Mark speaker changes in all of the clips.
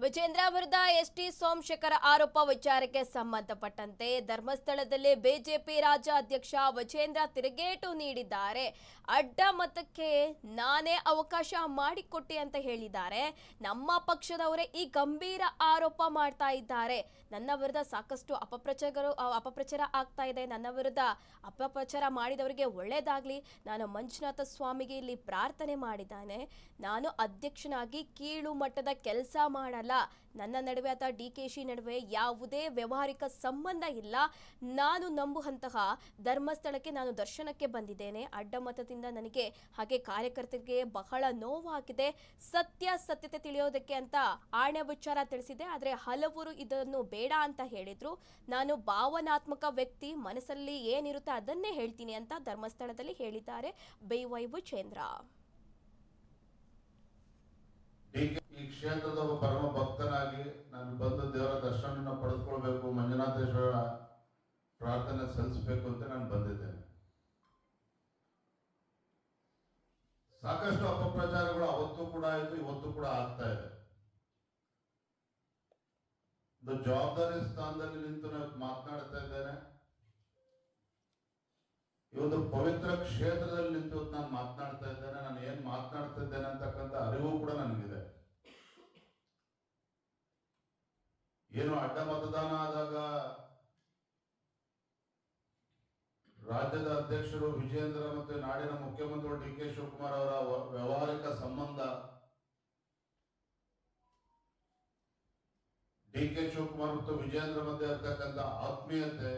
Speaker 1: ವಿಜೇಂದ್ರ ವಿರುದ್ಧ ಎಸ್ಟಿ ಸೋಮಶೇಖರ್ ಆರೋಪ ವಿಚಾರಕ್ಕೆ ಸಂಬಂಧಪಟ್ಟಂತೆ ಧರ್ಮಸ್ಥಳದಲ್ಲಿ ಬಿಜೆಪಿ ರಾಜ್ಯಾಧ್ಯಕ್ಷ ವಿಜೇಂದ್ರ ತಿರುಗೇಟು ನೀಡಿದ್ದಾರೆ. ಅಡ್ಡ ಮತಕ್ಕೆ ನಾನೇ ಅವಕಾಶ ಮಾಡಿಕೊಟ್ಟೆ ಅಂತ ಹೇಳಿದ್ದಾರೆ. ನಮ್ಮ ಪಕ್ಷದವರೇ ಈ ಗಂಭೀರ ಆರೋಪ ಮಾಡ್ತಾ ಇದ್ದಾರೆ. ನನ್ನ ವಿರುದ್ಧ ಸಾಕಷ್ಟು ಅಪಪ್ರಚಾರ ಆಗ್ತಾ ಇದೆ. ನನ್ನ ವಿರುದ್ಧ ಅಪಪ್ರಚಾರ ಮಾಡಿದವರಿಗೆ ಒಳ್ಳೇದಾಗ್ಲಿ. ನಾನು ಮಂಜುನಾಥ ಸ್ವಾಮಿಗೆ ಇಲ್ಲಿ ಪ್ರಾರ್ಥನೆ ಮಾಡಿದ್ದಾನೆ. ನಾನು ಅಧ್ಯಕ್ಷನಾಗಿ ಕೀಳು ಮಟ್ಟದ ಕೆಲಸ ಮಾಡಲ್ಲ. ನನ್ನ ನಡುವೆ ಅಥವಾ ಡಿಕೆಶಿ ನಡುವೆ ಯಾವುದೇ ವ್ಯವಹಾರಿಕ ಸಂಬಂಧ ಇಲ್ಲ. ನಾನು ನಂಬುವಂತಹ ಧರ್ಮಸ್ಥಳಕ್ಕೆ ನಾನು ದರ್ಶನಕ್ಕೆ ಬಂದಿದ್ದೇನೆ. ಅಡ್ಡಮತದಿಂದ ನನಗೆ ಹಾಗೆ ಕಾರ್ಯಕರ್ತರಿಗೆ ಬಹಳ ನೋವಾಗಿದೆ. ಸತ್ಯತೆ ತಿಳಿಯೋದಕ್ಕೆ ಅಂತ ಆಣೆ ವಿಚಾರ ತಿಳಿಸಿದೆ. ಆದರೆ ಹಲವರು ಇದನ್ನು ಬೇಡ ಅಂತ ಹೇಳಿದ್ರು. ನಾನು ಭಾವನಾತ್ಮಕ ವ್ಯಕ್ತಿ, ಮನಸ್ಸಲ್ಲಿ ಏನಿರುತ್ತೆ ಅದನ್ನೇ ಹೇಳ್ತೀನಿ ಅಂತ ಧರ್ಮಸ್ಥಳದಲ್ಲಿ ಹೇಳಿದ್ದಾರೆ BY ವಿಜೇಂದ್ರ.
Speaker 2: ಈ ಕ್ಷೇತ್ರದ ಒಬ್ಬ ಪರಮ ಭಕ್ತನಾಗಿ ನಾನು ಬಂದು ದೇವರ ದರ್ಶನ ಪಡೆದುಕೊಳ್ಬೇಕು, ಮಂಜುನಾಥೇಶ್ವರ ಪ್ರಾರ್ಥನೆ ಸಲ್ಲಿಸಬೇಕು ಅಂತ ನಾನು ಬಂದಿದ್ದೇನೆ. ಸಾಕಷ್ಟು ಅಪಪ್ರಚಾರಗಳು ಅವತ್ತು ಕೂಡ ಆಯಿತು, ಇವತ್ತು ಕೂಡ ಆಗ್ತಾ ಇದೆ. ಒಂದು ಜವಾಬ್ದಾರಿ ಸ್ಥಾನದಲ್ಲಿ ನಿಂತು ನಾನು ಮಾತನಾಡ್ತಾ ಇದ್ದೇನೆ. ಇವತ್ತು ಪವಿತ್ರ ಕ್ಷೇತ್ರದಲ್ಲಿ ನಿಂತು ನಾನು ಮಾತನಾಡ್ತಾ ಇದ್ದೇನೆ. ನಾನು ಏನ್ ಮಾತನಾಡ್ತಾ ಇದ್ದೇನೆ ಅಂತಕ್ಕಂಥ ಅರಿವು ಕೂಡ ನನಗಿದೆ. ಏನು ಅಡ್ಡ ಮತದಾನ ಆದಾಗ ರಾಜ್ಯದ ಅಧ್ಯಕ್ಷರು ವಿಜೇಂದ್ರ ಮತ್ತು ನಾಡಿನ ಮುಖ್ಯಮಂತ್ರಿ DK ಶಿವಕುಮಾರ್ ಅವರ ವ್ಯವಹಾರಿಕ ಸಂಬಂಧ, DK ಶಿವಕುಮಾರ್ ಮತ್ತು ವಿಜೇಂದ್ರ ಮಧ್ಯೆ ಇರ್ತಕ್ಕಂಥ ಆತ್ಮೀಯತೆ,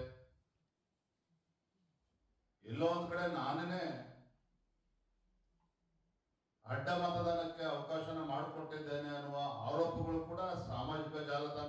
Speaker 2: ಎಲ್ಲೋ ಒಂದ್ ಕಡೆ ನಾನೇ ಅಡ್ಡ ಮತದಾನಕ್ಕೆ ಅವಕಾಶನ ಮಾಡಿಕೊಟ್ಟಿದ್ದೇನೆ ಅನ್ನುವ ಆರೋಪಗಳು ಕೂಡ ಸಾಮಾಜಿಕ ಜಾಲತಾಣ